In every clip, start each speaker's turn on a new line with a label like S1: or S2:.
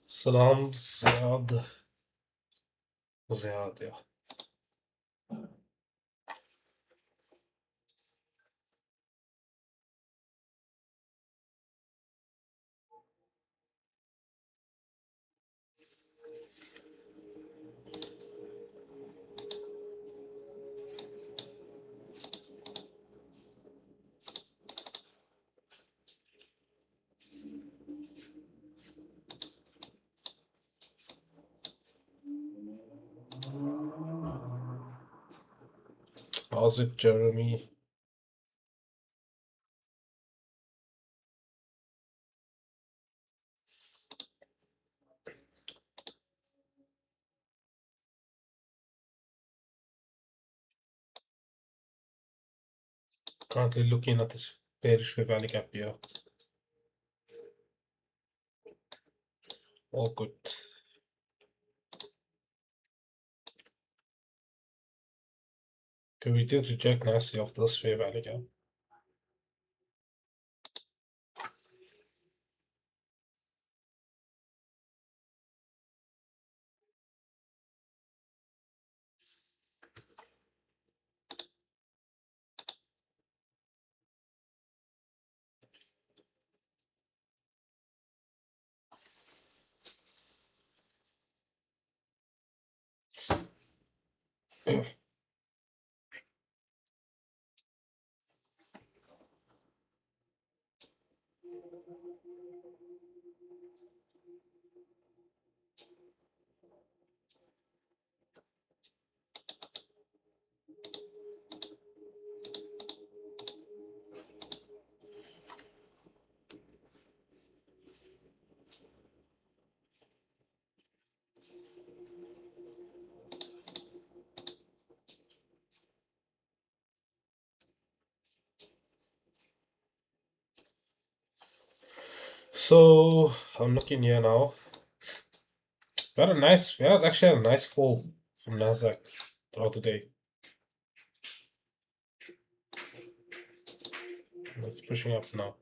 S1: Salam Ziad. Ziad, yeah. How's it, Jeremy? Currently looking at this bearish fair value gap here. All good. Okay, we did reject nicely off this fair value gap. So I'm looking here now. We had actually had a nice fall from Nasdaq throughout the day. It's pushing up now.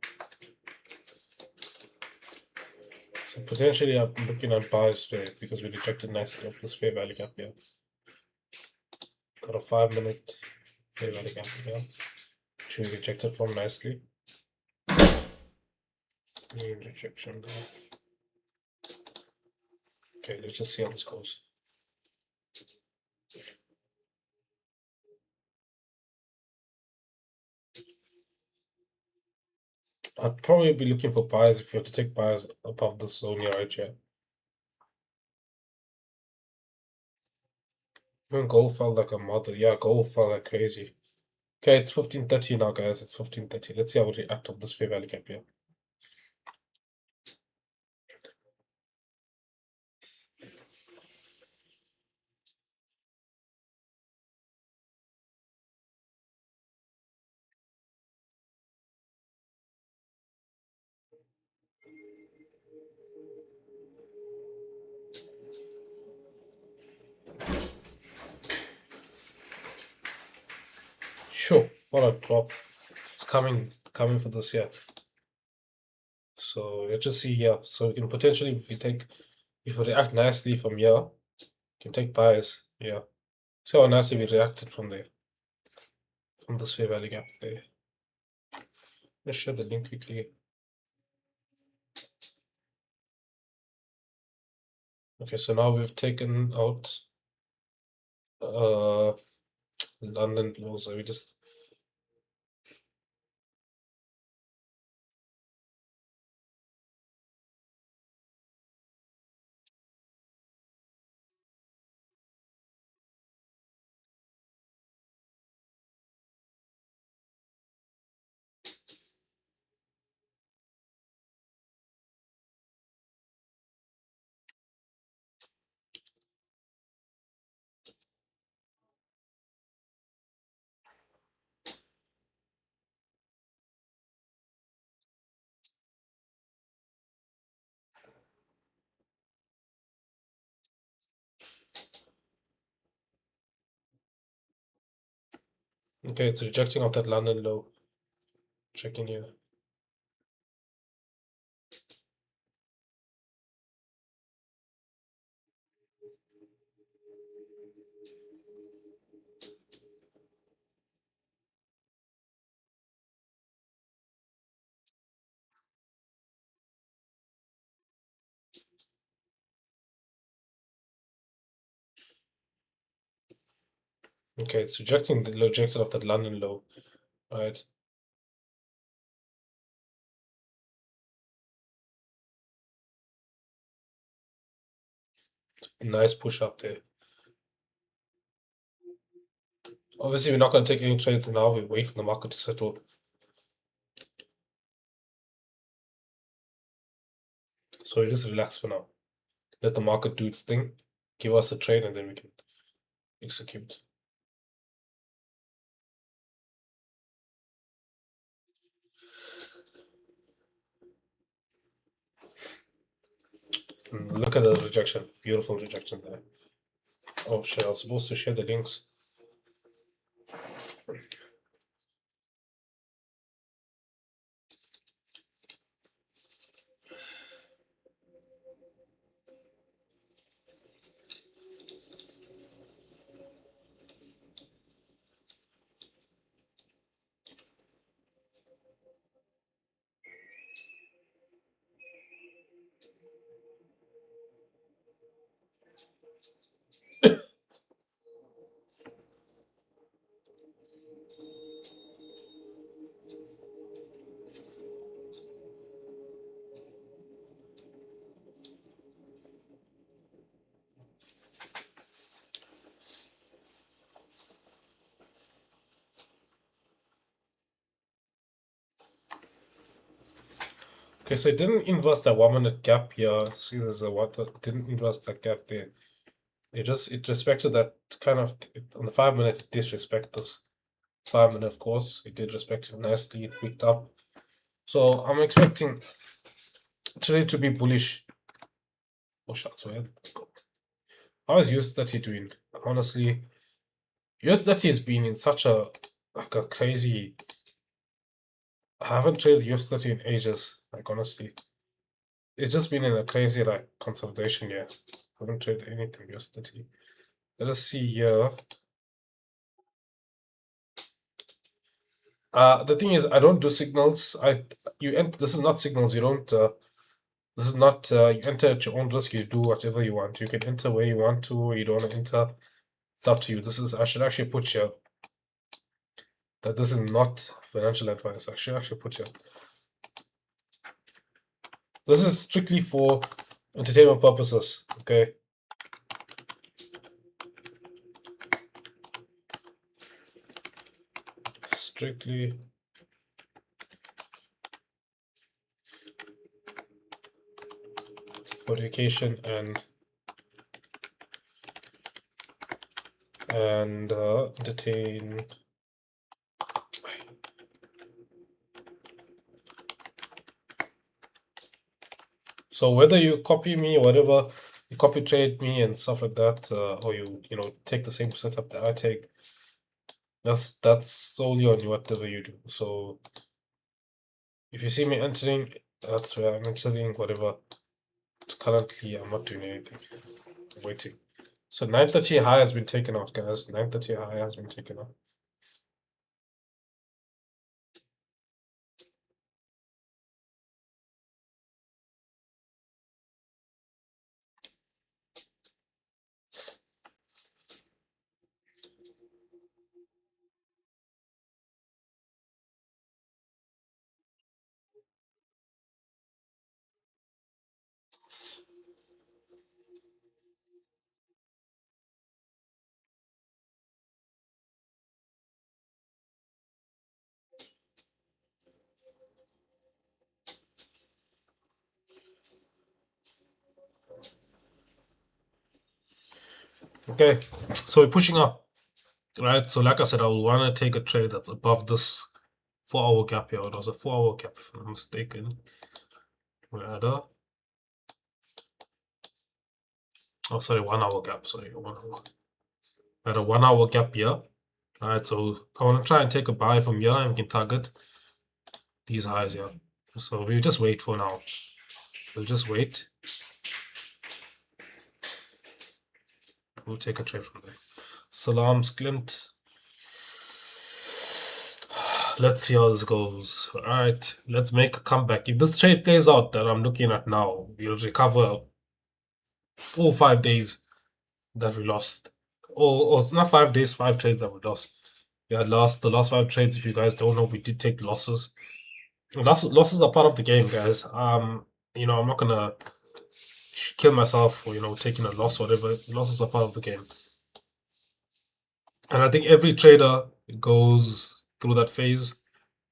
S1: So potentially I'm looking at buys today because we rejected nicely off this fair value gap here. Got a 5-minute fair value gap here, which we rejected from nicely. New rejection there. Okay, let's just see how this goes. I'd probably be looking for buys if you have to take buys above the zone here, right here. Even gold fell like a mother. Yeah, gold fell like crazy. Okay, it's 15:30 now, guys. It's 15:30. Let's see how we react off this fair value gap here. Sure, what a drop. It's coming for this here. So let's just see here. So we can potentially, if we react nicely from here, we can take buys. Yeah. See how nicely we reacted from there. From this fair value gap there. Let's share the link quickly. Okay, so now we've taken out London close. So we just Okay, it's rejecting off that London low. Checking here. Okay, it's rejecting the rejected of that London low. Right. Nice push up there. Obviously, we're not going to take any trades now. We wait for the market to settle. So we just relax for now. Let the market do its thing. Give us a trade and then we can execute. Look at the rejection. Beautiful rejection there. Oh shit, I was supposed to share the links. Okay, so it didn't inverse that 1 minute gap here. See, there's a what that didn't inverse that gap there. It respected that kind of on the 5 minute. It disrespect this 5 minute, of course. It did respect it nicely. It picked up. So I'm expecting today to be bullish. Oh shucks, where did it go? How is US30 doing? Honestly, US30 has been in such a like a crazy. I haven't traded US30 in ages. Like honestly, it's just been in a crazy like consolidation here. I haven't traded anything US30. Let us see here. The thing is, I don't do signals. You enter. This is not signals. You don't. This is not. You enter at your own risk. You do whatever you want. You can enter where you want to. Where you don't want to enter. It's up to you. This is. I should actually put here that this is not financial advice. I should actually put here. This is strictly for entertainment purposes. Okay. Strictly for education and entertain. So whether you copy me, whatever, you copy trade me and stuff like that, or you know take the same setup that I take, that's solely on you, whatever you do. So if you see me entering, that's where I'm entering. Whatever. Currently, I'm not doing anything. I'm waiting. So 930 high has been taken out, guys. 930 high has been taken out. Okay, so we're pushing up, right? So like I said, I would want to take a trade that's above this 4 hour gap here. It was a 4 hour gap, if I'm not mistaken. We're at a oh sorry, 1 hour gap. Sorry, 1 hour. At a 1 hour gap here, Alright, so I want to try and take a buy from here and we can target these highs here. So we'll just wait for now. We'll just wait. We'll take a trade from there. Salams, Clint. Let's see how this goes. Alright, let's make a comeback. If this trade plays out that I'm looking at now, we'll recover 4 or 5 days that we lost. Or it's not 5 days, 5 trades that we lost. We had lost the last 5 trades. If you guys don't know, we did take losses. Losses are part of the game, guys. You know, I'm not gonna kill myself for taking a loss or whatever. Losses are part of the game, and I think every trader goes through that phase.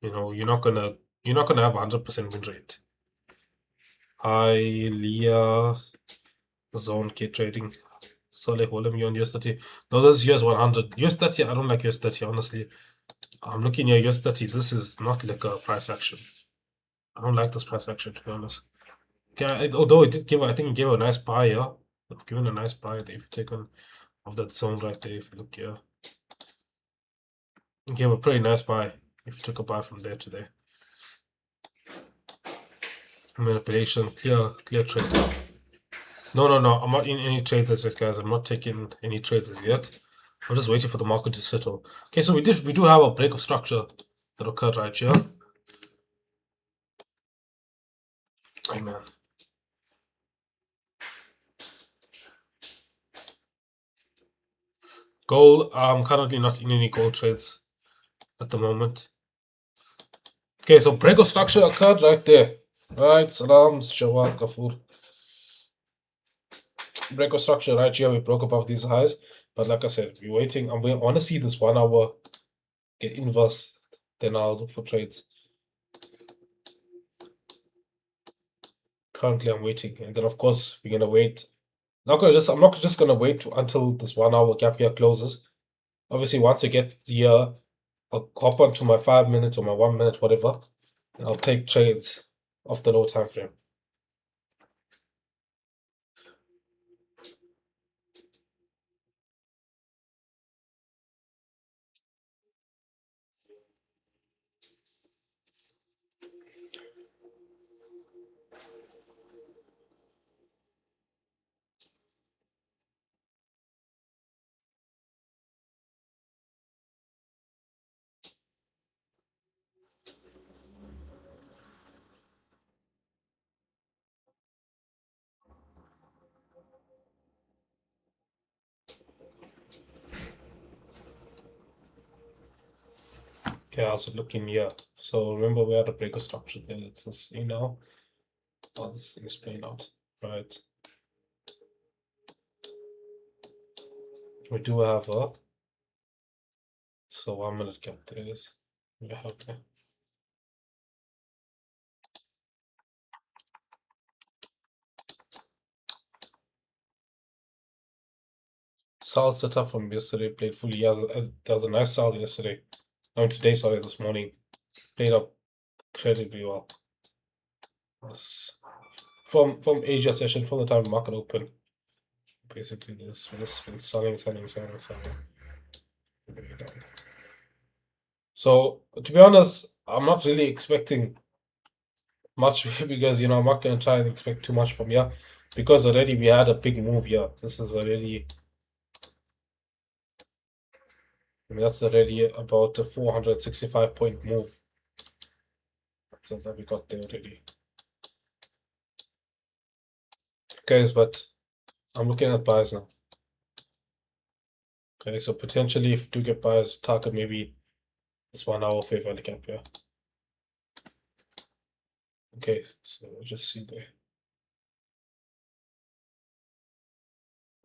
S1: You know, you're not gonna have 100% win rate. Hi, Leah, Zone K Trading. Soleh Holem, you on US30. No, this is US100. US30, I don't like US30, honestly. I'm looking at US30. This is not like a price action. I don't like this price action, to be honest. Okay, although it did give, I think it gave a nice buy, yeah. Given a nice buy there if you take on of that zone right there, if you look here. It gave a pretty nice buy if you took a buy from there to there. Manipulation, clear trade. No, I'm not in any trades as yet, guys. I'm not taking any trades as yet. I'm just waiting for the market to settle. Okay, so we do have a break of structure that occurred right here. Amen. Gold, I'm currently not in any gold trades at the moment. Okay, so break of structure occurred right there. Right, salams, Jawad, Kafur. Break of structure right here. We broke above these highs, but like I said, we're waiting. I want to see this 1 hour get inverse. Then I'll look for trades. Currently, I'm waiting, and then of course we're gonna wait. I'm not just gonna wait until this 1 hour gap here closes. Obviously, once we get here, I'll hop onto my 5 minutes or my 1 minute, whatever, and I'll take trades off the low time frame. Okay, I was looking here. So remember we had a break of structure there. Let's just see now how this thing is playing out. Right. We do have a 1 minute gap there is. We have there. Sal setup from yesterday played fully. Yeah, there was a nice Sal yesterday. I mean today, sorry, this morning. Played up incredibly well. From Asia session, from the time market open. Basically this. We just been selling. So to be honest, I'm not really expecting much because I'm not gonna try and expect too much from here because already we had a big move here. This is already that's already about a 465-point move. That's it that we got there already. Guys, but I'm looking at buys now. Okay, so potentially if we do get buys, target maybe this 1 hour fair value gap here. Okay, so we'll just see there.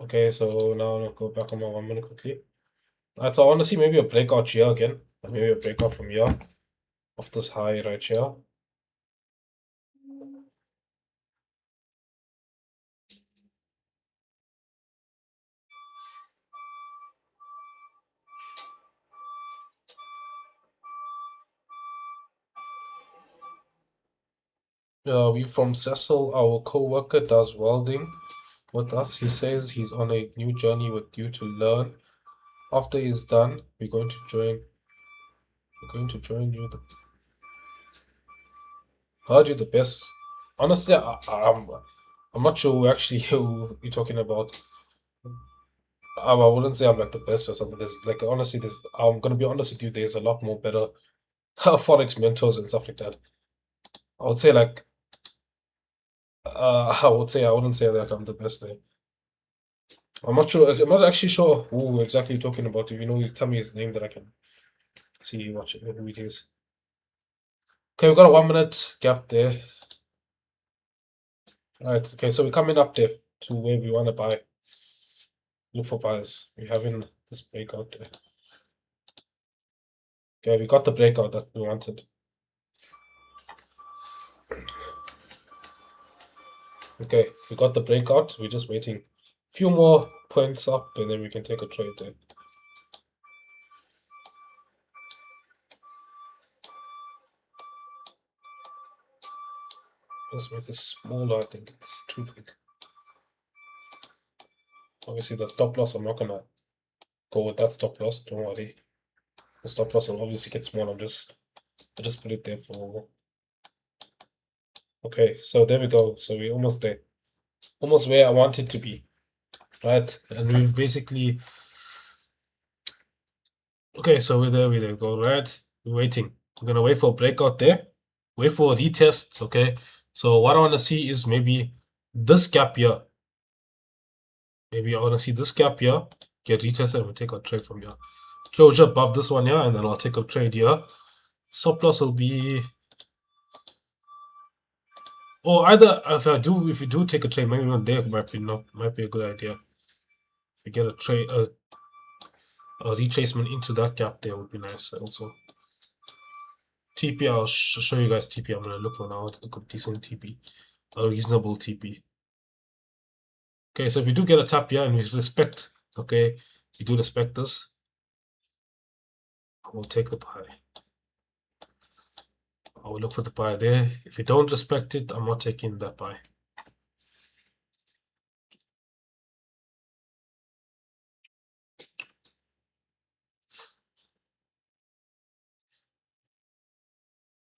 S1: Okay, so now I'll go back on my 1 minute quickly. Alright, so I want to see maybe a breakout here again. Maybe a breakout from here. Of this high right here. We from Cecil, our co-worker does welding with us. He says he's on a new journey with you to learn After he's done, we're going to join. We're going to join you. Heard you the best. Honestly, I'm not sure actually who you're talking about. I wouldn't say I'm like the best or something. There's like honestly, there's. I'm gonna be honest with you. There's a lot more better forex mentors and stuff like that. I would say like I would say I wouldn't say like I'm the best there. I'm not sure. I'm not actually sure who exactly you're talking about. If you know, you tell me his name that I can see who it is. Okay, we've got a 1 minute gap there. Right. Okay, so we're coming up there to where we want to buy. Look for buyers. We're having this breakout there. Okay, we got the breakout that we wanted. Okay, we got the breakout. We're just waiting a few more points up and then we can take a trade there. Let's make this smaller. I think it's too big. Obviously, that stop loss, I'm not gonna go with that stop loss. Don't worry. The stop loss will obviously get smaller. I just put it there for. Okay, so there we go. So we're almost there, almost where I want it to be, right? And we've basically. Okay, so we're there. We there. Go right. We're waiting. We're gonna wait for a breakout there. Wait for a retest. Okay. So what I want to see is maybe this gap here. Maybe I want to see this gap here get retested and we'll take a trade from here. Closure above this one here, and then I'll take a trade here. Stop loss will be, or either if you do take a trade, maybe even there might be a good idea. If you get a trade, a retracement into that gap there would be nice also. TP, I'll show you guys TP. I'm gonna look for now a good decent TP, a reasonable TP. Okay, so if you do get a tap here and we respect, okay, you do respect this, I will take the buy. I will look for the buy there. If you don't respect it, I'm not taking that buy.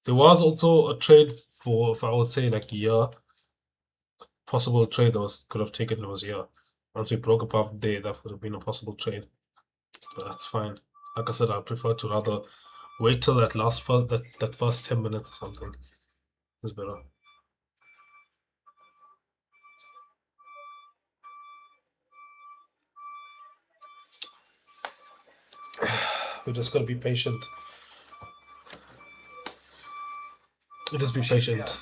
S1: There was also a trade for, if I would say like a year, possible trade that could have taken was here. Once we broke above there, that would have been a possible trade. But that's fine. Like I said, I prefer to rather wait till that first 10 minutes or something. Is better. We just gotta be patient. Just be patient.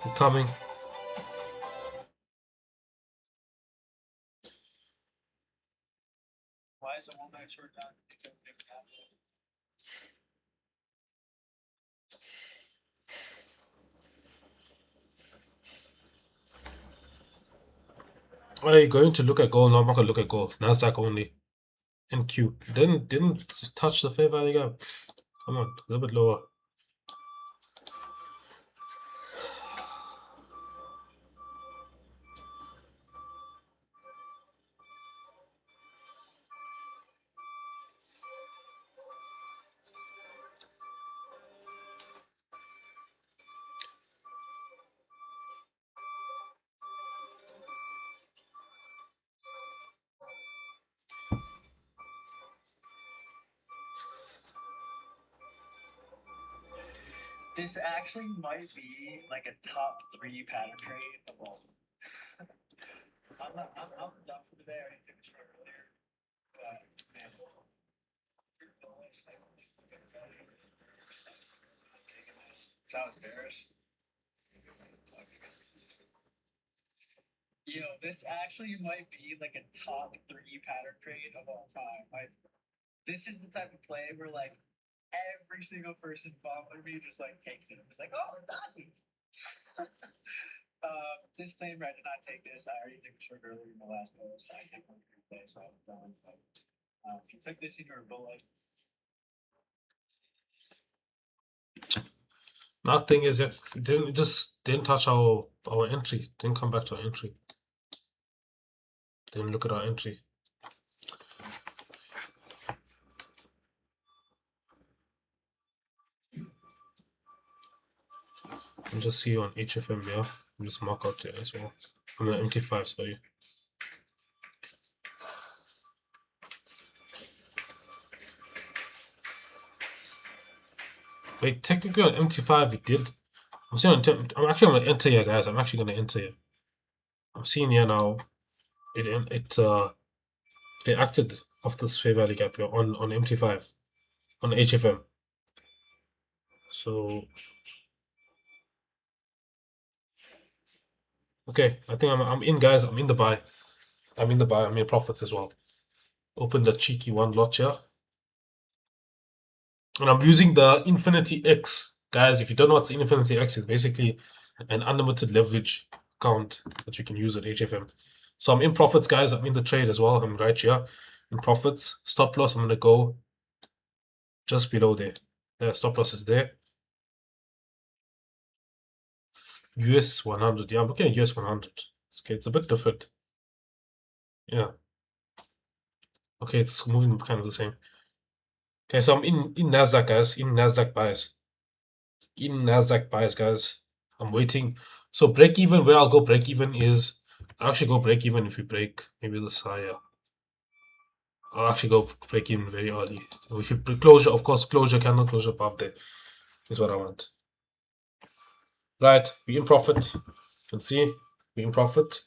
S1: I'm coming.
S2: Why is a 1 minute short done?
S1: Are you going to look at gold? No, I'm not gonna look at gold. Nasdaq only. NQ. Didn't touch the fair value gap. Come on, a little bit lower.
S2: This actually might be like a top 3 pattern trade of all. I'm done for the day. I didn't take a short earlier, but man, this is a good value. I'm taking this. That was bearish. This actually might be like a top 3 pattern trade of all time. This is the type of play where like every single person following me just like takes it. It's like, oh, dodgy. Disclaimer: I did not take this. I already took a short earlier in the last post. I take one for today, so I'm done. If you took this in your bullet,
S1: Nothing is yet. It just didn't touch our entry. Didn't come back to our entry. Didn't look at our entry. And just see on HFM, yeah. Just mark out there as well. I mean MT5, sorry. Wait, technically on MT5 it did. I'm actually gonna enter here, guys. I'm actually gonna enter here. I'm seeing here now. It reacted off this fair value gap here on MT5 on HFM. So okay, I think I'm in, guys. I'm in the buy. I'm in the buy. I'm in profits as well. Open the cheeky one lot here. And I'm using the Infinity X. Guys, if you don't know what's Infinity X, it's basically an unlimited leverage account that you can use at HFM. So I'm in profits, guys. I'm in the trade as well. I'm right here in profits. Stop loss, I'm going to go just below there. Yeah, stop loss is there. US100. Yeah, I'm looking at US100. Okay, it's a bit different. Yeah. Okay, it's moving kind of the same. Okay, so I'm in NASDAQ, guys. In NASDAQ buys. In NASDAQ buys, guys. I'm waiting. So break even, where I'll go break even is, I'll actually go break even if we break maybe this higher. I'll actually go break even very early. So if you closure, of course, closure, candle closure above there is what I want. Right, we in profit. You can see we in profit.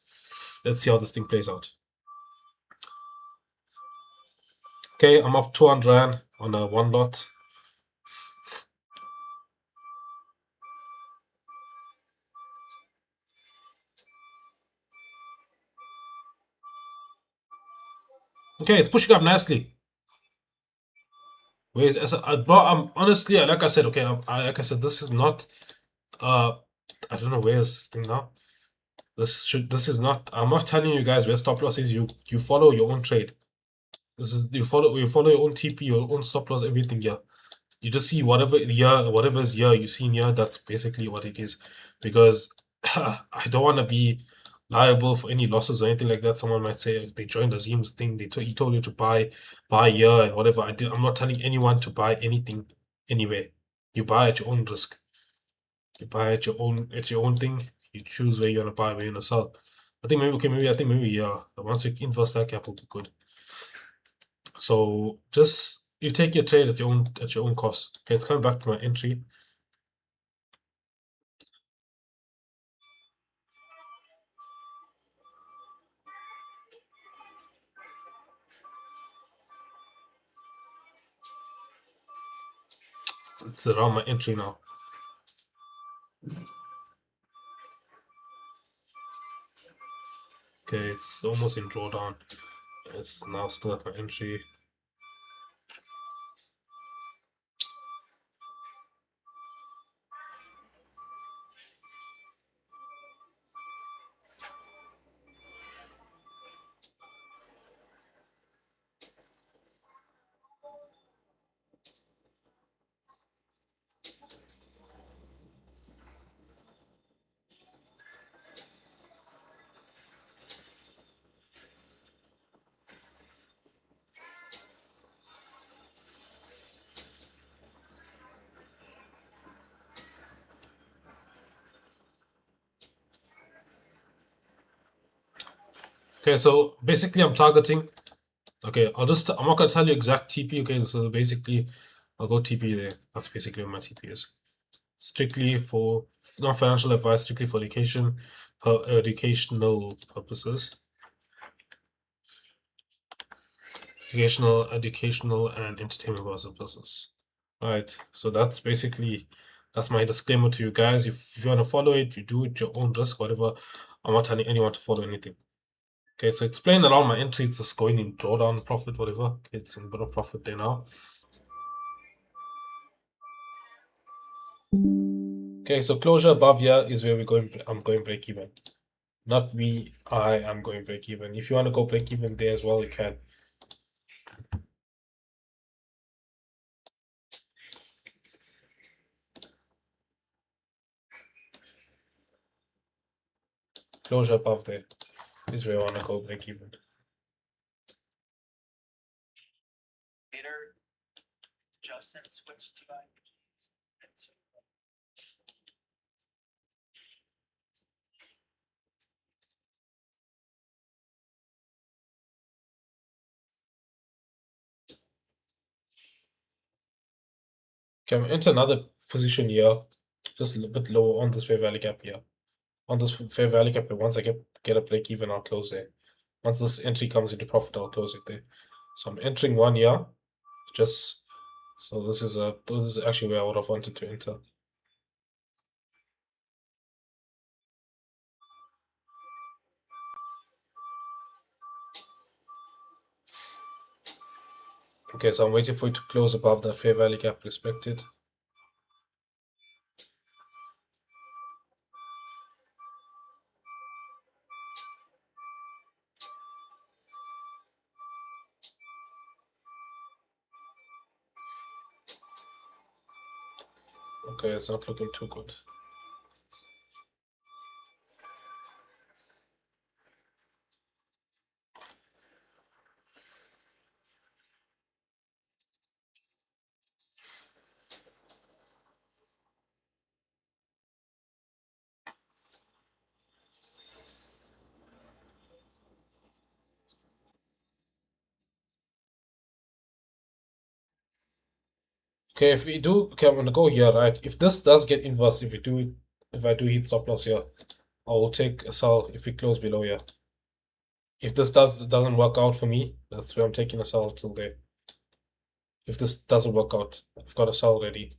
S1: Let's see how this thing plays out. Okay, I'm up 200 Rand on a one lot. Okay, it's pushing up nicely. Where's bro? I'm honestly, like I said, okay, like I said, this is not. I don't know where's this thing now. This is not. I'm not telling you guys where stop loss is. You follow your own trade. This is you follow your own TP, your own stop loss, everything. Yeah, you just see whatever's here you see in here. That's basically what it is. Because I don't want to be liable for any losses or anything like that. Someone might say they joined Azim's thing. He told you to buy here and whatever. I'm not telling anyone to buy anything anywhere. You buy at your own risk. You buy at your own. It's your own thing. You choose where you wanna buy, where you wanna sell. I think maybe okay. Maybe yeah. Once we invest that cap will be good. So just you take your trade at your own cost. Okay, it's coming back to my entry. It's around my entry now. Okay, it's almost in drawdown. It's now still at my entry. Okay, so basically I'm targeting. Okay, I'm not gonna tell you exact TP. Okay, so basically I'll go TP there. That's basically what my TP is. Strictly for not financial advice, strictly for educational purposes. Educational and entertainment purposes. Right. So that's my disclaimer to you guys. If you want to follow it, you do it your own risk, whatever. I'm not telling anyone to follow anything. Okay, so it's playing around my entry. It's just going in drawdown profit, whatever. Okay, it's in bit of profit there now. Okay, so closure above here is where I'm going break even. Not we, I am going break even. If you want to go break even there as well, you can. closure above there is where I want to go break even.
S2: Later, Justin switched to IPGs.
S1: Okay, I'm into another position here, just a little bit lower on this fair value gap here. On this fair value gap, once I get a break even, I'll close there. Once this entry comes into profit, I'll close it there. So I'm entering one here, just so this is actually where I would have wanted to enter. Okay, so I'm waiting for it to close above that fair value gap respected. Okay, it's not looking too good. Okay, if we do, okay, I'm gonna go here, right? If this does get inverse, if I do hit stop loss here, I will take a sell if we close below here. If this doesn't work out for me, that's where I'm taking a sell till there. If this doesn't work out, I've got a sell ready.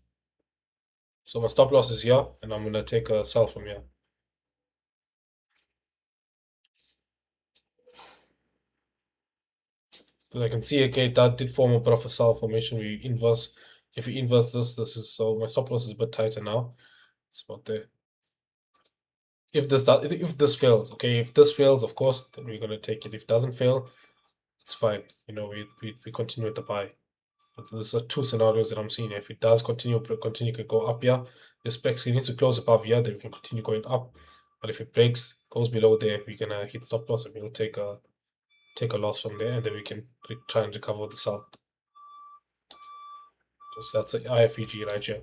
S1: So my stop loss is here, and I'm gonna take a sell from here. But I can see, okay, that did form a bit of a sell formation. If we inverse this, so my stop loss is a bit tighter now. It's about there. If this fails, okay, if this fails, of course, then we're gonna take it. If it doesn't fail, it's fine. You know, we continue with the buy. But there's two scenarios that I'm seeing. If it does continue to go up here, the specs it needs to close above here, then we can continue going up. But if it breaks, goes below there, we're gonna hit stop loss and we'll take a loss from there, and then we can try and recover the sell. Because that's an IFEG right here.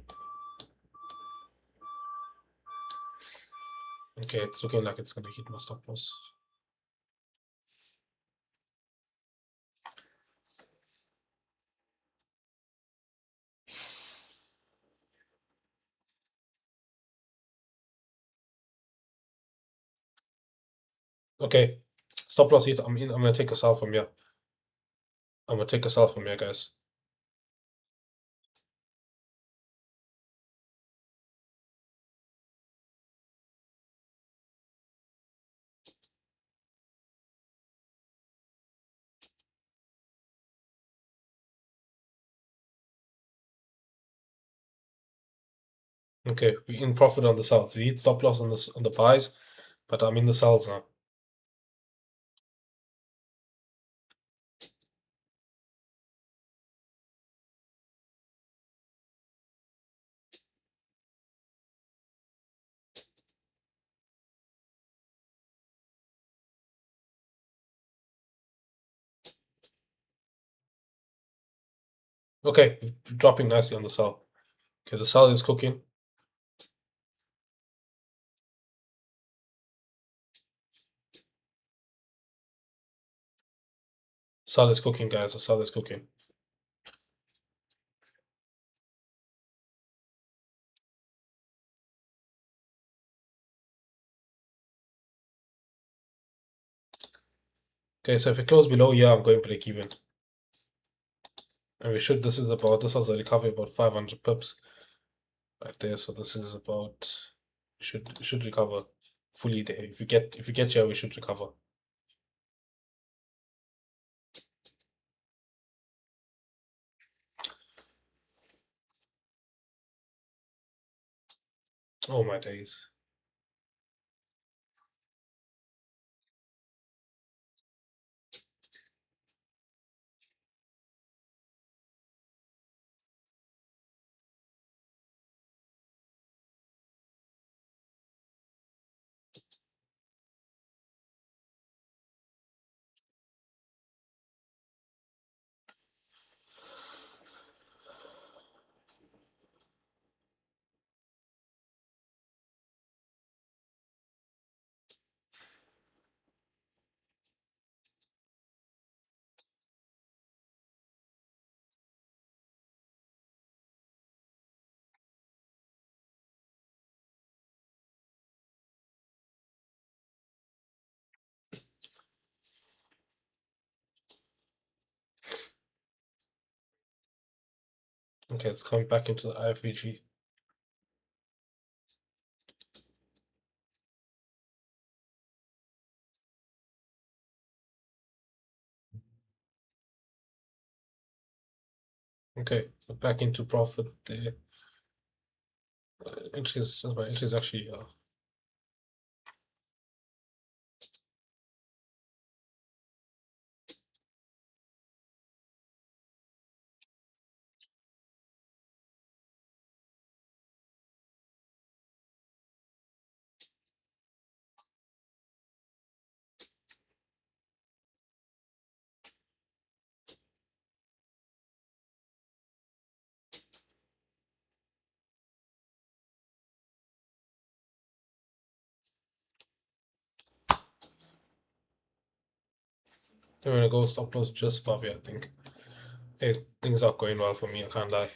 S1: Okay, it's looking like it's gonna hit my stop loss. Okay, stop loss hit. I'm gonna take a sell from here. I'm gonna take a sell from here, guys. Okay, we're in profit on the sells. We hit stop loss on the buys, but I'm in the sells now. Okay, dropping nicely on the sell. Okay, the sell is cooking. Sell is cooking, guys. The sell is cooking. Okay, so if it close below here, I'm going break even. And this was a recovery about 500 pips right there. So this is about, we should recover fully there. If we get here, we should recover. Oh my days. Okay, it's coming back into the IFVG. Okay, back into profit there. It is actually I'm gonna go stop loss just above here, I think. Hey, things are going well for me, I can't lie.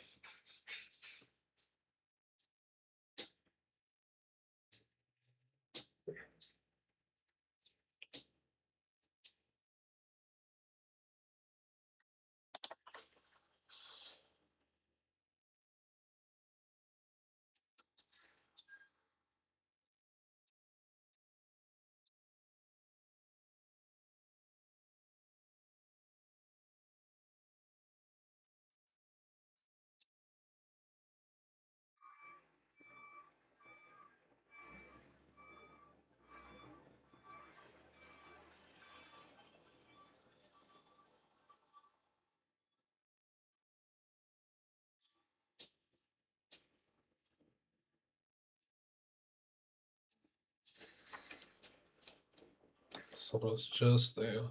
S1: Stop loss just there.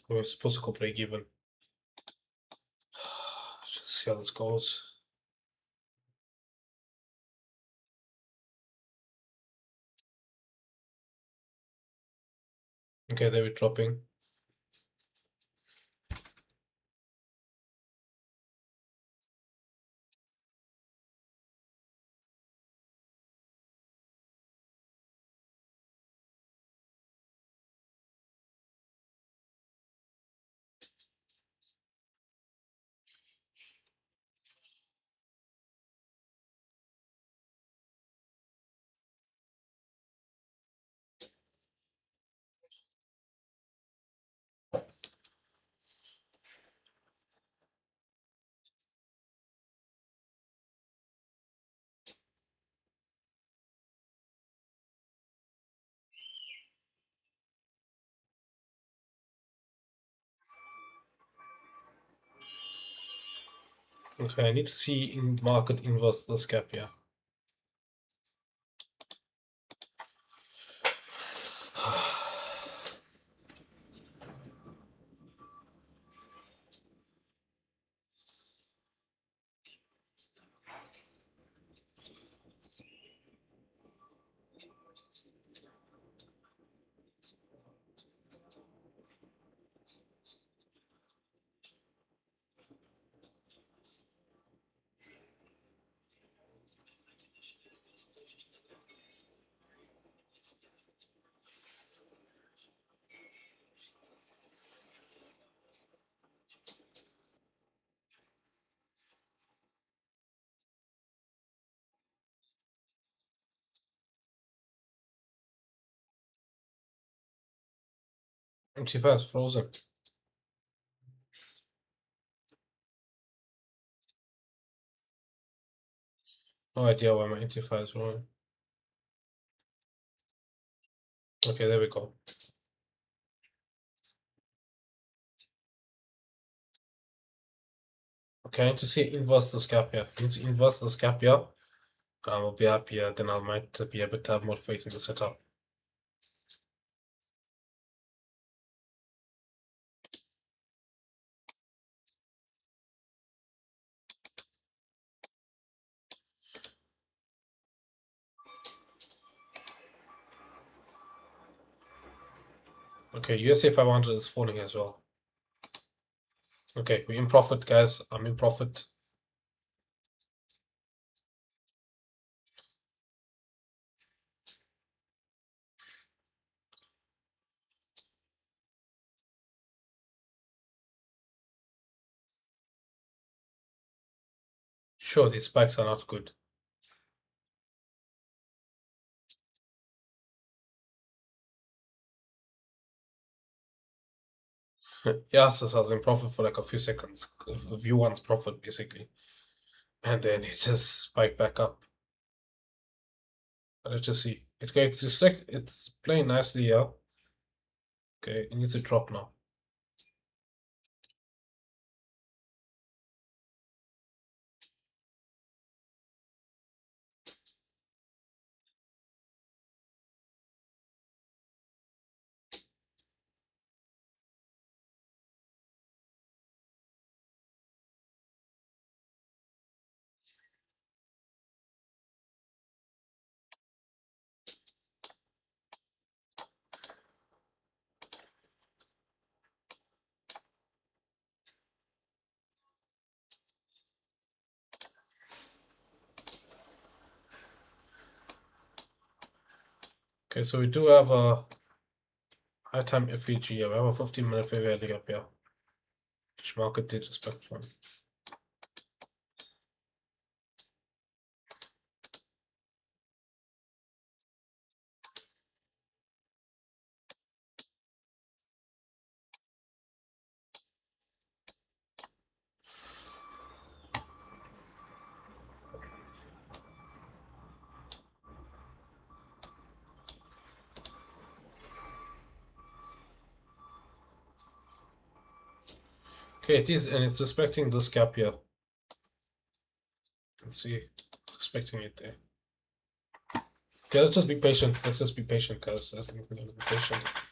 S1: We're supposed to go break even. Just see how this goes. Okay, they were dropping. Okay, I need to see in market inverse this gap here. MT5 is frozen. No idea why my MT5 is wrong. Okay, there we go. Okay, I need to see inverse this gap here. I need to inverse this gap here. I will be happier, then I might be able to have more faith in the setup. Okay, USA 500 is falling as well. Okay, we're in profit, guys. I'm in profit. Sure, these spikes are not good. Yeah, so I was in profit for like a few seconds. A view one's profit basically. And then it just spiked back up. But let's just see. It's playing nicely here. Okay, it needs to drop now. Okay, so we do have a high time FVG here. We have a 15-minute fair value gap here, which market did respect from. Okay, it is, and it's respecting this gap here. You can see it's respecting it there. Okay, let's just be patient. Let's just be patient, guys. I think we're gonna be patient.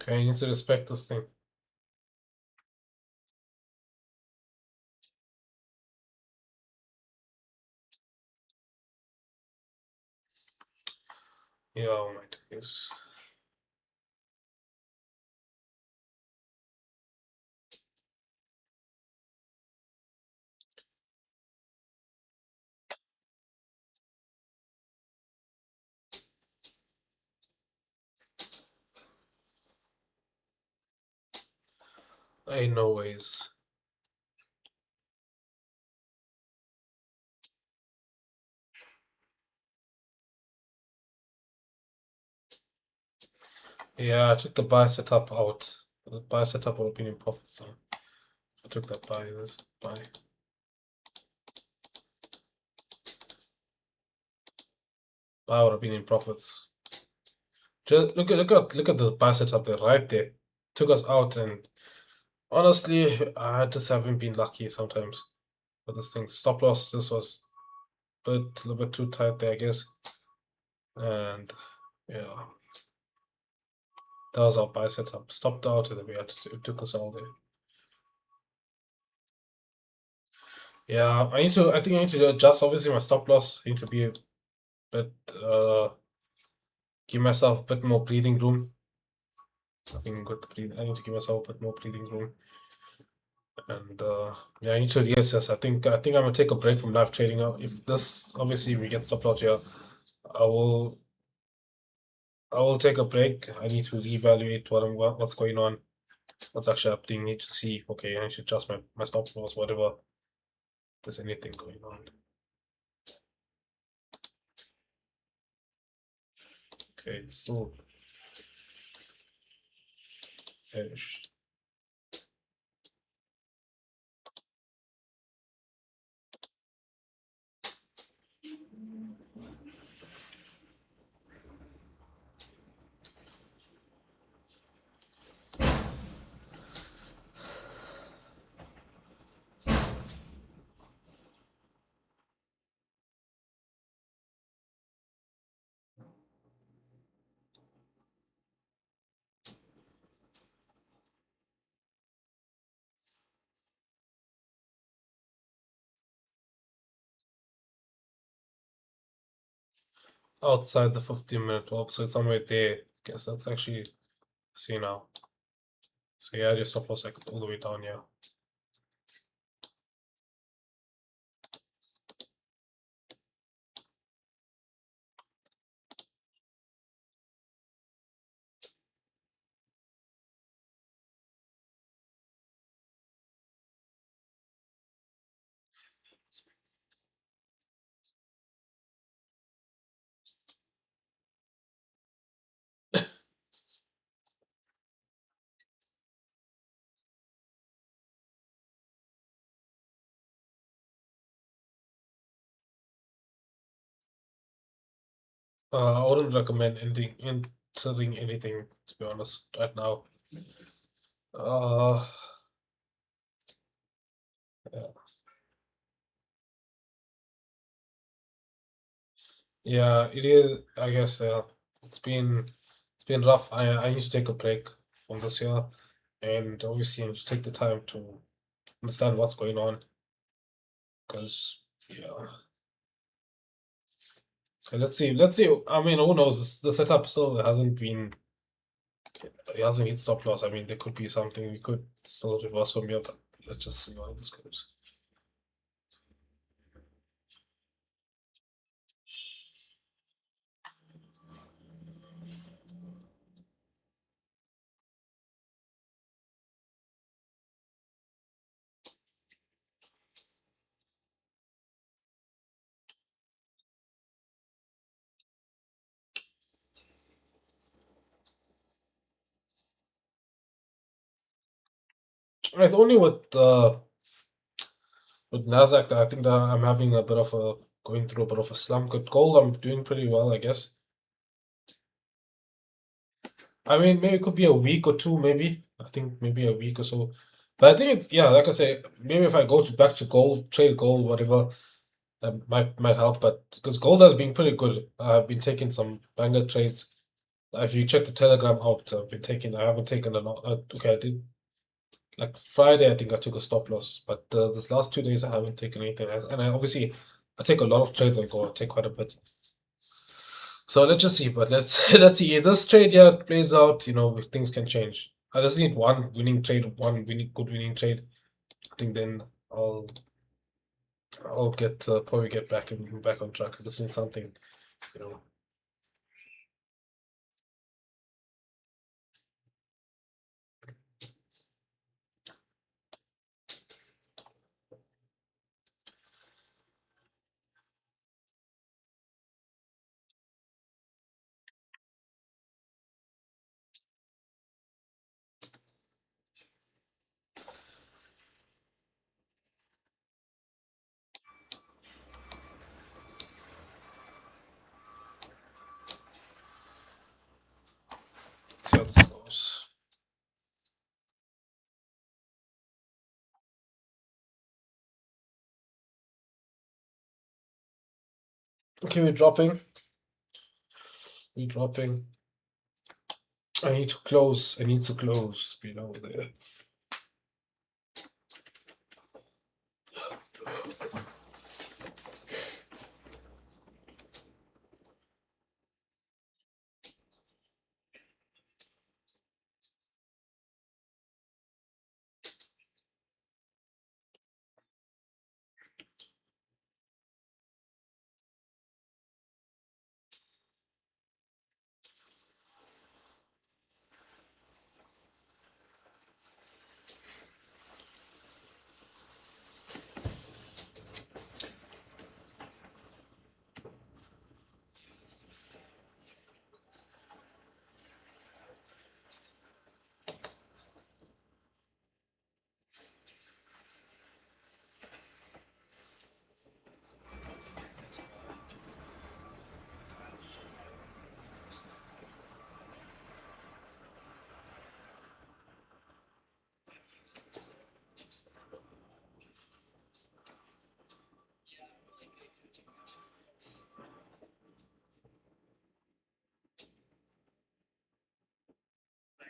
S1: Okay, you need to respect this thing. Yeah, oh my goodness. Ain't no ways. Yeah, I took the buy setup out. The buy setup would have been in profit, so I took that buy. This buy. Buy would have been in profits. Just look at the buy setup there, right there. Took us out, and honestly, I just haven't been lucky sometimes with this thing. Stop loss. This was a little bit too tight there, I guess. And yeah, that was our buy setup. Stopped out, and then it took us all there. Yeah, I think I need to adjust obviously my stop loss. I need to be a bit give myself a bit more breathing room. I think I need to give myself a bit more breathing room. And yeah, I need to reassess. I think I'm gonna take a break from live trading. If this obviously we get stopped out here, I will I will take a break. I need to reevaluate what's going on, what's actually happening. Need to see. Okay, I should adjust my stop loss, whatever. If there's anything going on. Okay, it's still bearish. Outside the 15-minute top, so it's somewhere there. Guess that's actually see now. So yeah, just stop loss like all the way down here. I wouldn't recommend inserting anything, to be honest, right now. Uh, yeah, yeah, it is. I guess it's been rough. I need to take a break from this year, and obviously I need to take the time to understand what's going on. Because yeah, so let's see. Let's see. I mean, who knows? The setup still hasn't been. It hasn't hit stop loss. I mean, there could be something we could still reverse from here, but let's just see how this goes. It's only with Nasdaq that I think that I'm having a bit of a going through a bit of a slump. With gold, I'm doing pretty well, I guess. I mean, maybe it could be a week or two, maybe. I think maybe a week or so. But I think it's yeah, like I say, maybe if I go to back to gold, trade gold, whatever, that might help. But because gold has been pretty good, I've been taking some banger trades. If you check the Telegram out, I've been taking. I haven't taken a lot. Okay, I did like Friday. I think I took a stop loss, but this last 2 days I haven't taken anything. And I obviously I take a lot of trades on gold. I take quite a bit. So let's just see. But let's let's see. If this trade here plays out, things can change. I just need one winning trade, one good winning trade. I think then I'll get probably get back on track. I just need something, you know. Let's see how this goes. Okay, we're dropping. We're dropping. I need to close. I need to close below there.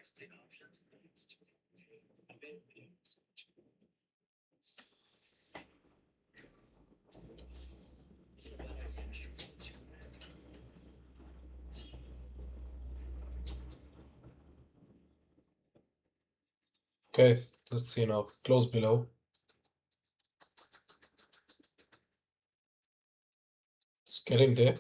S2: explain options. I made a video.
S1: Okay, let's see now. Close below. It's getting there.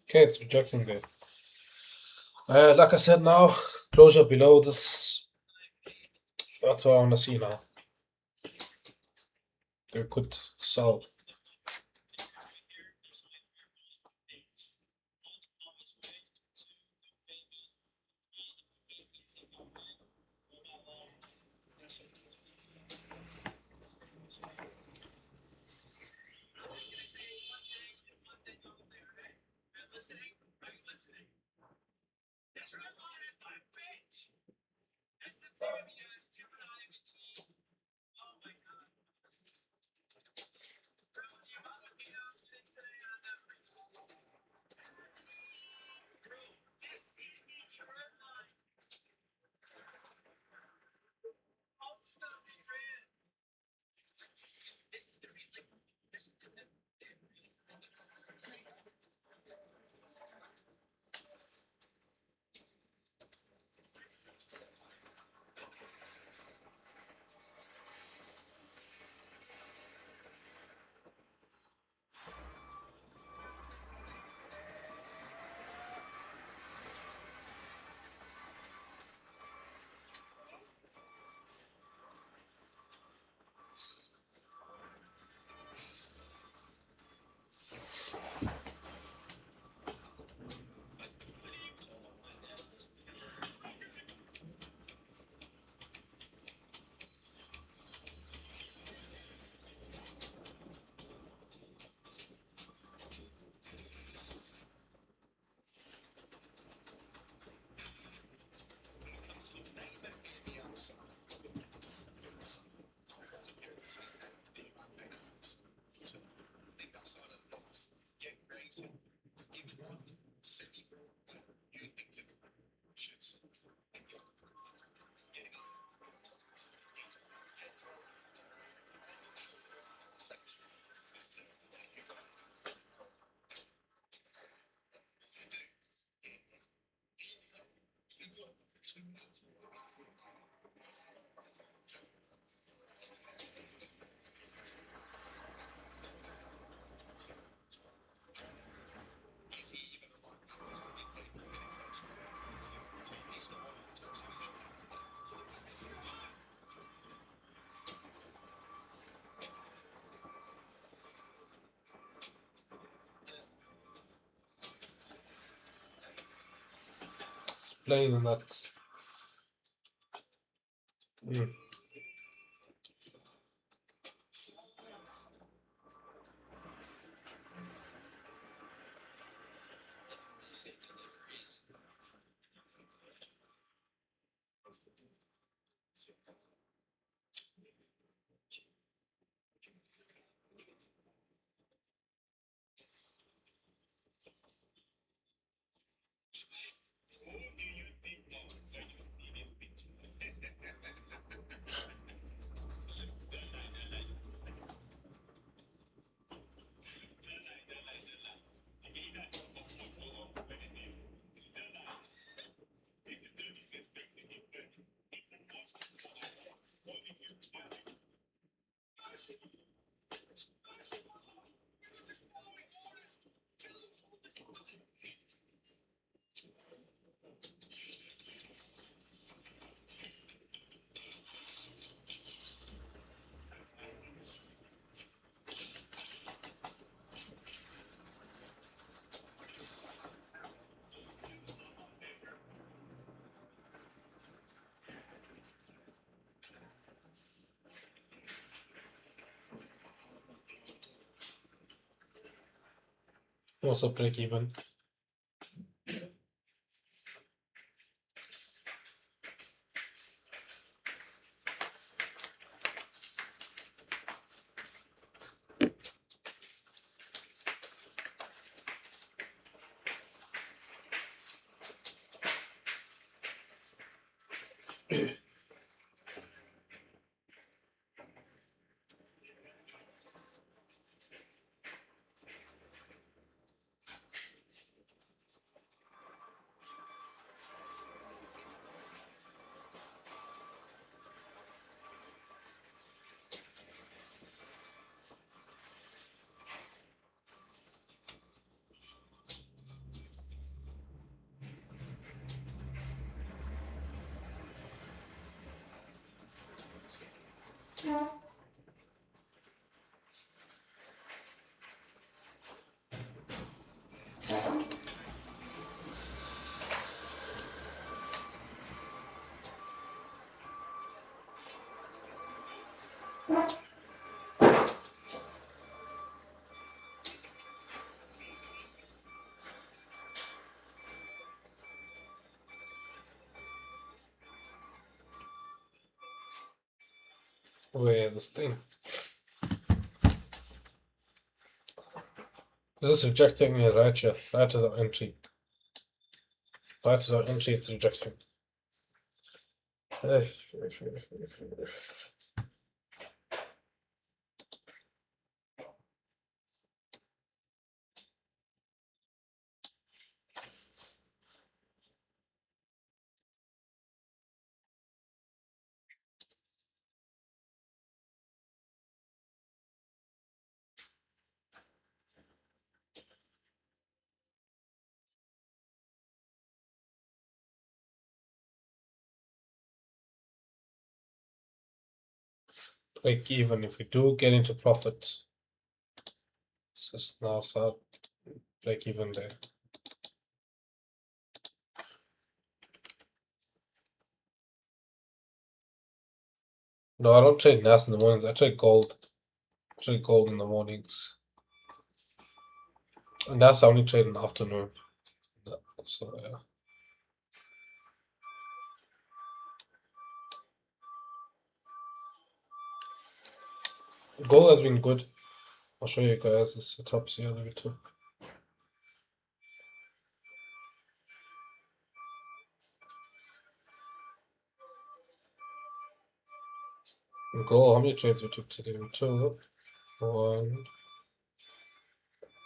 S1: Okay, it's rejecting there. Like I said now, closure below this. That's what I want to see now. They could sell. playing in that. Also break even. Where this thing this is rejecting a right here. Right to the entry. Right to the entry, it's rejecting. Break even if we do get into profit. Let's just now start break even there. No, I don't trade NAS in the mornings. I trade gold. I trade gold in the mornings. And NAS I only trade in the afternoon. So yeah. Gold has been good. I'll show you guys the setups here that we took. Gold, how many trades we took today? We took one.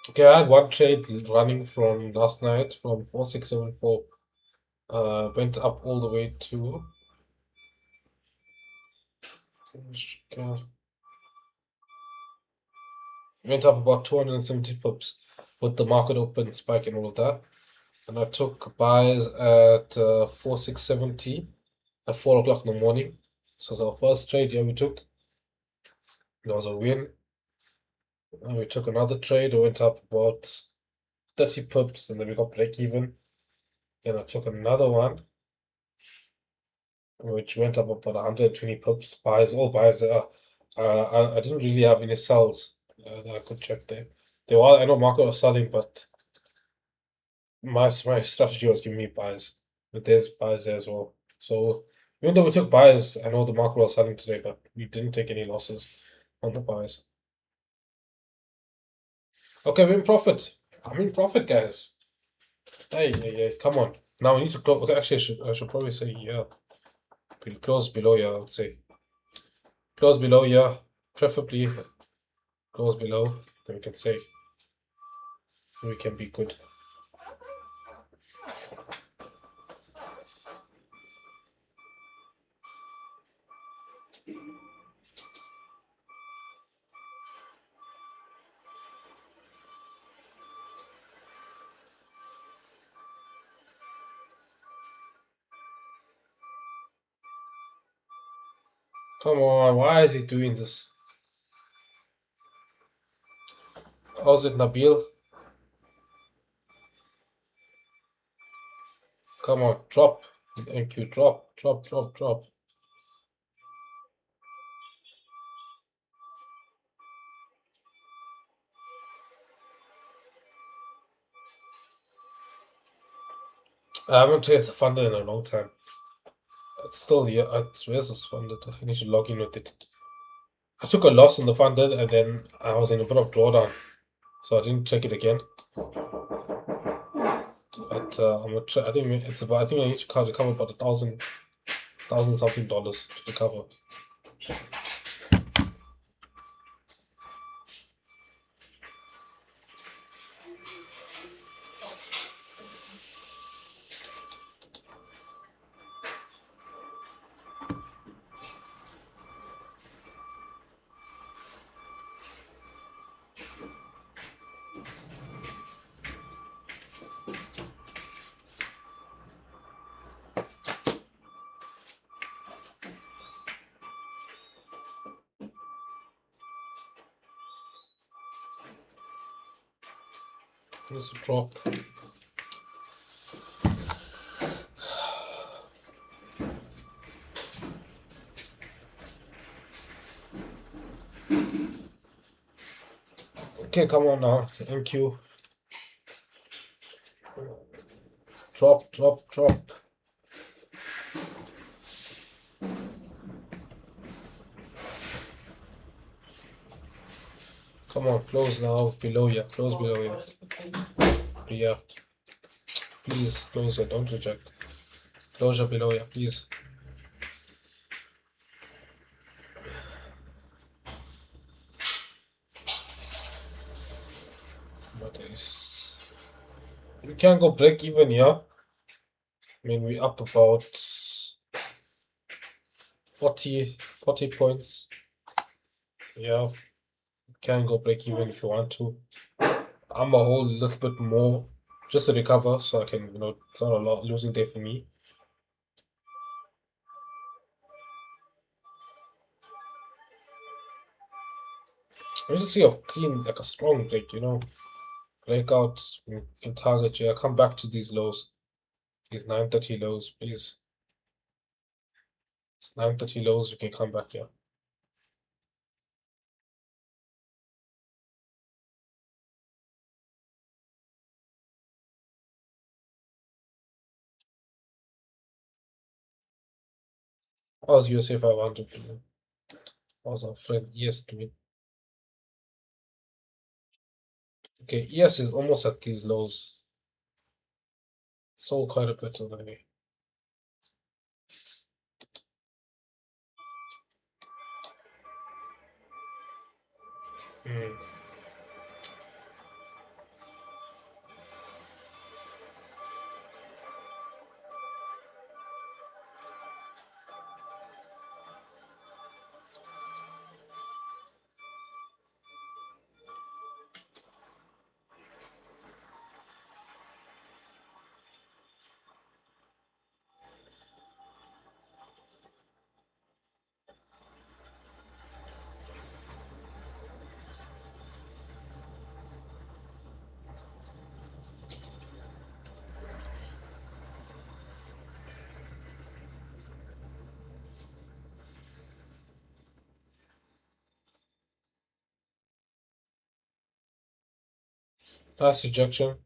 S1: Okay, I had one trade running from last night from 4674. Went up all the way to went up about 270 pips with the market open spike and all of that. And I took buys at 4670 at 4 o'clock in the morning. So it was our first trade here we took. There was a win. And we took another trade. It went up about 30 pips and then we got break even. Then I took another one which went up about 120 pips. Buys, all buys. I didn't really have any sells that I could check there. There were, I know market was selling, but my strategy was giving me buys. But there's buys there as well. So even though we took buys, I know the market was selling today, but we didn't take any losses on the buys. Okay, we're in profit. I'm in profit, guys. Hey, hey, hey, come on. Now we need to close. Okay, actually, I should probably say, yeah. We'll close below, yeah, I would say. Close below, yeah. Preferably close below. Then we can say we can be good. Come on, why is he doing this? How's it, Nabil? Come on, drop. NQ, drop, drop, drop, drop. I haven't traded the funded in a long time. It's still here. Where's this funded? I need to log in with it. I took a loss in the funded and then I was in a bit of drawdown, so I didn't check it again. But I'm gonna try. I think it's about. I think I need to recover about thousand something dollars to recover. This drop. Okay, come on now. NQ. Drop, drop, drop. Come on, close now. Below ya. Close below ya. Yeah. Please, close ya. Don't reject. Closure below ya, please. What is. We can go break even here. I mean, we up about 40 points. Yeah, can go break even if you want to. I'm a whole little bit more just to recover so I can, it's not a lot losing day for me. I just see a clean, like a strong break, breakout, you can target, yeah, come back to these lows, these 930 lows, please. It's 930 lows, you can come back, yeah. How's USA 500 doing? How's our friend ES doing? Okay, ES is almost at these lows. Sold quite a bit already. Mm. Nice rejection.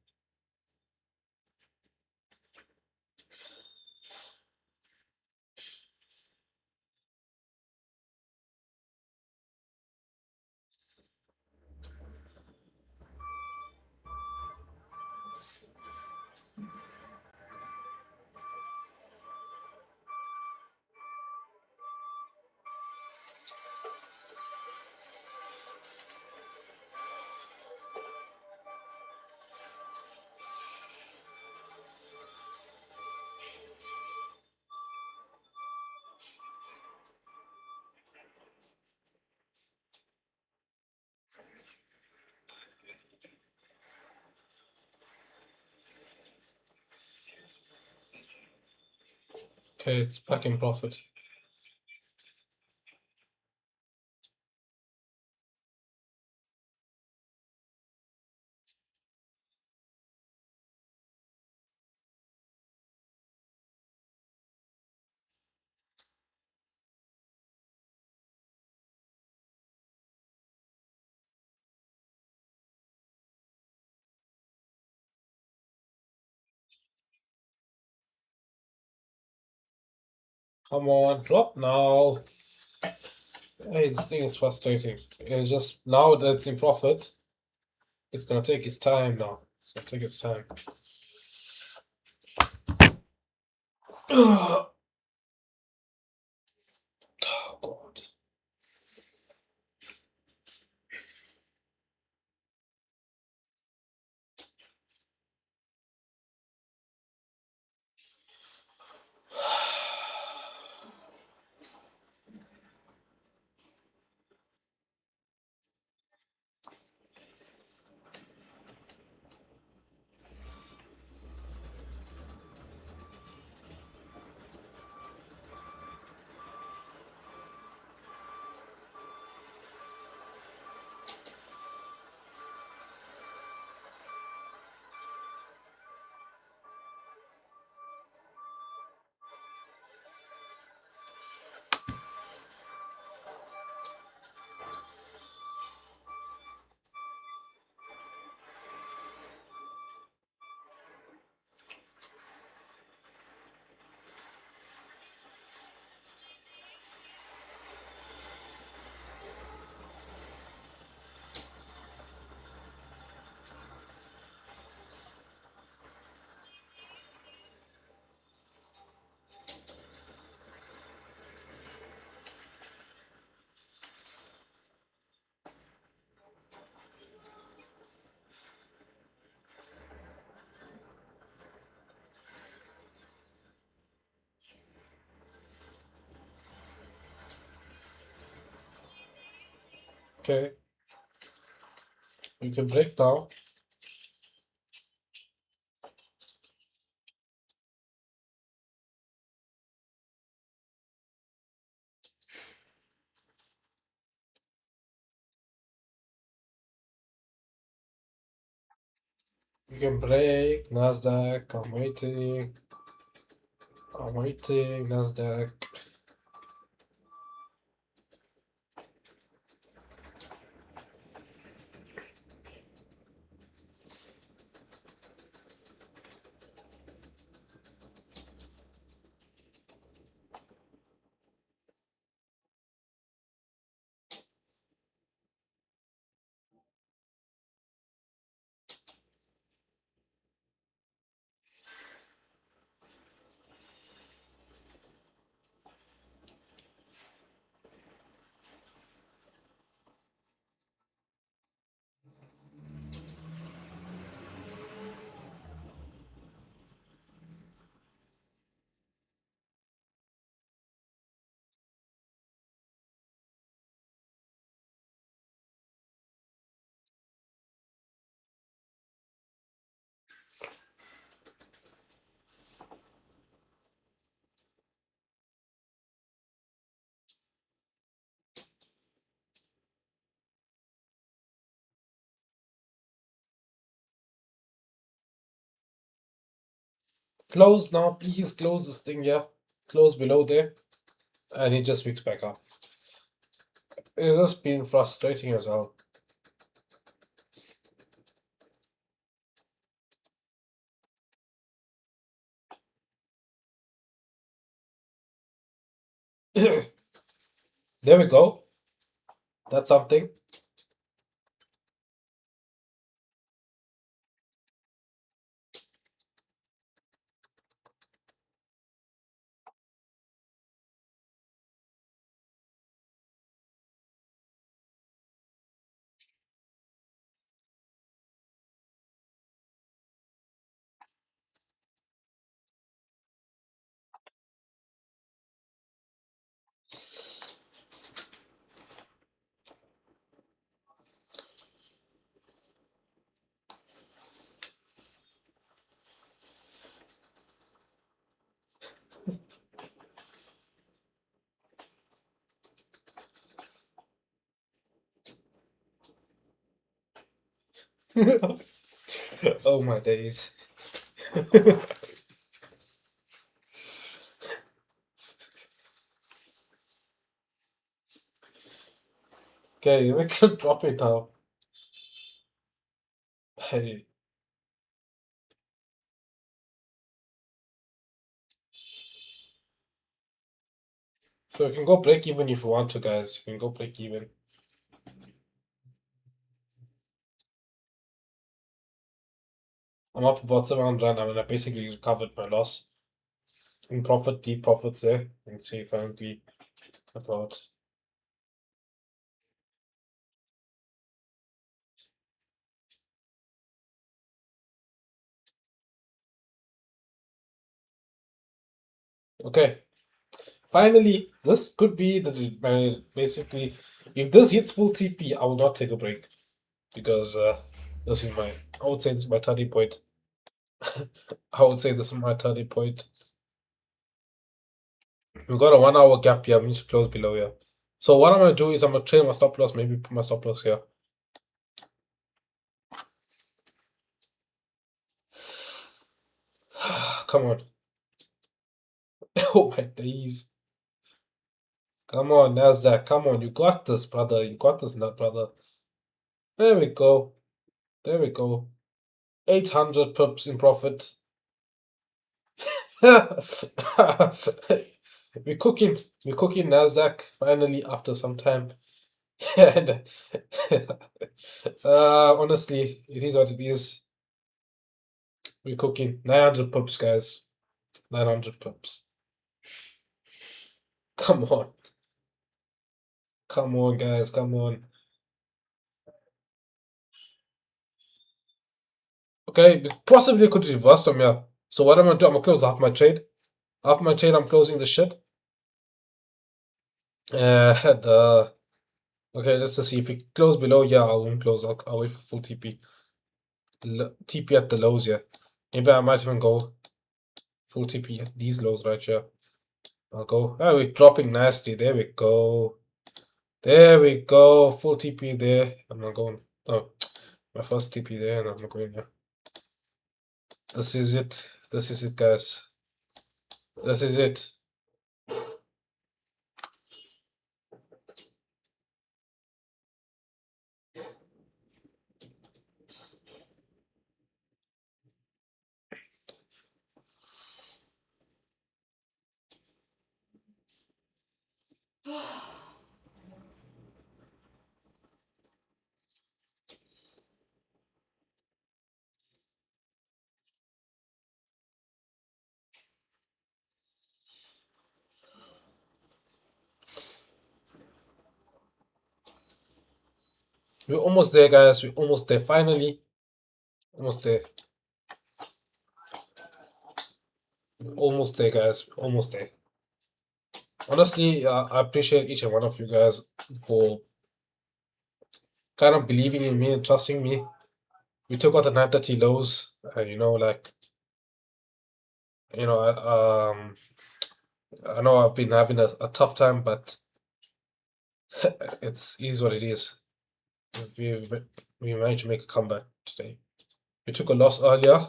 S1: Okay, it's back in profit. Come on, drop now. Hey, this thing is frustrating. It's just now that it's in profit, it's gonna take its time now. It's gonna take its time. Oh God. Okay, we can break now. We can break Nasdaq. I'm waiting. I'm waiting. Nasdaq. Close now, please. Close this thing, yeah. Close below there. And it just picks back up. It's just been frustrating as hell. There we go. That's something. Oh my days. Okay, we can drop it now. Hey. So we can go break even if you want to, guys. You can go break even. I'm up about 700. I mean, I basically recovered my loss in profit, deep profits there. And see currently about. Okay, finally, this could be the basically. If this hits full TP, I will not take a break because this is my. I would say this is my turning point. I would say this is my turning point. We've got a 1 hour gap here. We need to close below here. So what I'm gonna do is I'm gonna train my stop loss. Maybe put my stop loss here. Come on. Oh my days. Come on, Nasdaq. Come on. You got this, brother. You got this, nut, brother. There we go. There we go. 800 pips in profit. We're cooking. We're cooking Nasdaq finally after some time. And honestly, it is what it is. We're cooking 900 pips, guys. 900 pips. Come on. Come on, guys. Come on. Okay, we possibly could reverse from here. So what I'm gonna do, I'm gonna close half my trade. Half my trade, I'm closing the shit. And okay, let's just see if it close below. Yeah, I won't close. I'll wait for full TP. TP at the lows, yeah. Maybe I might even go full TP at these lows right here. I'll go. Oh, we're dropping nicely. There we go. There we go. Full TP there. I'm not going. Oh, my first TP there, and I'm not going here. This is it. This is it, guys. This is it. We're almost there, guys. We're almost there. Finally, almost there. We're almost there, guys. We're almost there. Honestly, I appreciate each and one of you guys for kind of believing in me and trusting me. We took out the 930 lows, and like, I know I've been having a tough time, but it is what it is. We we managed to make a comeback today. We took a loss earlier,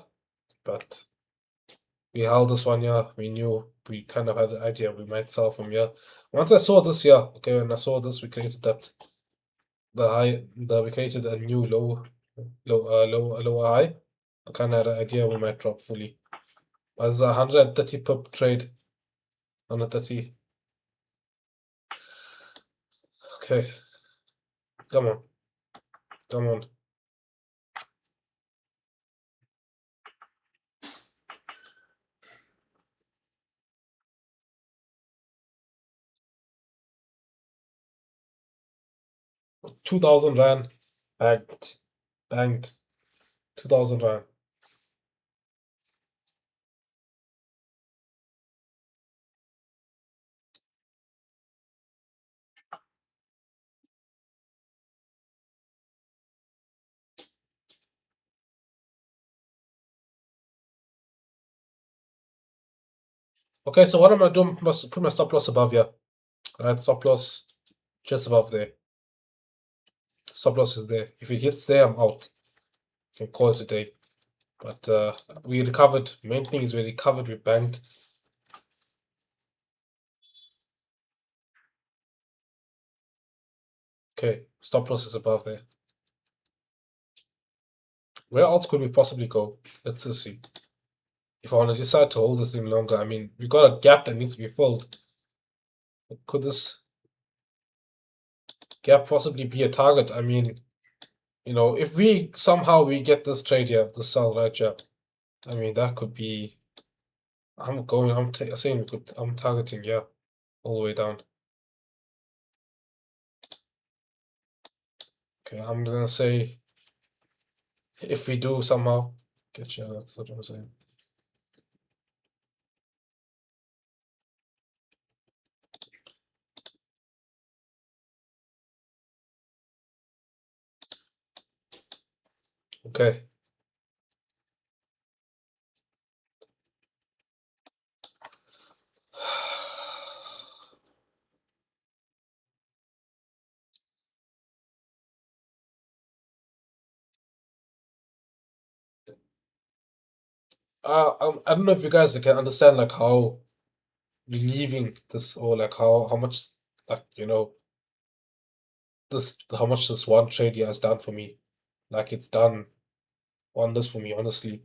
S1: but we held this one here. We knew we kind of had the idea we might sell from here. Once I saw this here, okay, when I saw this, we created we created a new lower high. I kind of had an idea we might drop fully. But it's a 130 pip trade. 130. Okay, come on, come on. R2,000. Banked. Banked. 2,000 rand. Okay, so what am I doing? Must put my stop loss above here. Right, stop loss just above there. Stop loss is there. If it hits there, I'm out. You can call it a day. But we recovered. Main thing is we recovered. We banked. Okay, stop loss is above there. Where else could we possibly go? Let's just see. If I want to decide to hold this thing longer, I mean, we got a gap that needs to be filled. Could this gap possibly be a target? I mean, you know, if we somehow we get this trade here, the sell right here, I mean, that could be. I'm saying we could. I'm targeting, yeah, all the way down. Okay, I'm gonna say if we do somehow get you, that's what I'm saying. Okay. I don't know if you guys can understand like how relieving this or like how much like this how much this one trade here has done for me. Like it's done wonders for me, honestly.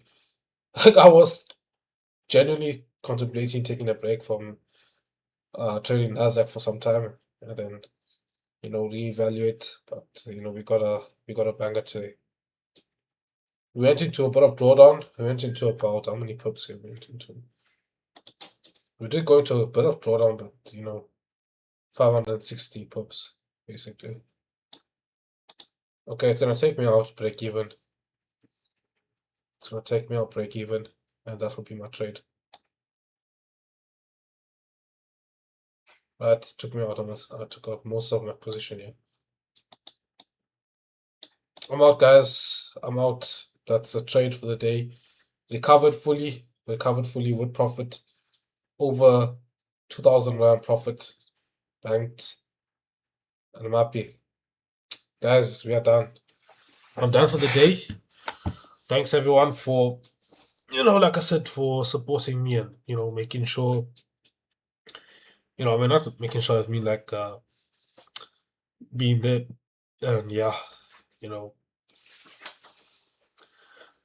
S1: Like I was genuinely contemplating taking a break from trading Nasdaq for some time and then reevaluate. But we got a banger today. We went into a bit of drawdown. We went into about how many pips we went into. We did go into a bit of drawdown, but 560 pips basically. Okay, it's gonna take me out break even. It's gonna take me out break even, and that will be my trade. That took me out on this. I took out most of my position here. I'm out, guys. I'm out. That's a trade for the day. Recovered fully with profit. Over 2,000 rand profit banked. And I'm happy. Guys, we are done. I'm done for the day. Thanks everyone for, like I said, for supporting me and, making sure, I mean, not making sure, I mean, like, being there. And yeah, you know.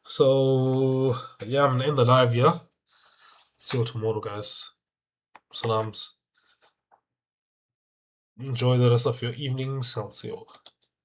S1: So, yeah, I'm in the live here. See you tomorrow, guys. Salams. Enjoy the rest of your evenings. I'll see you.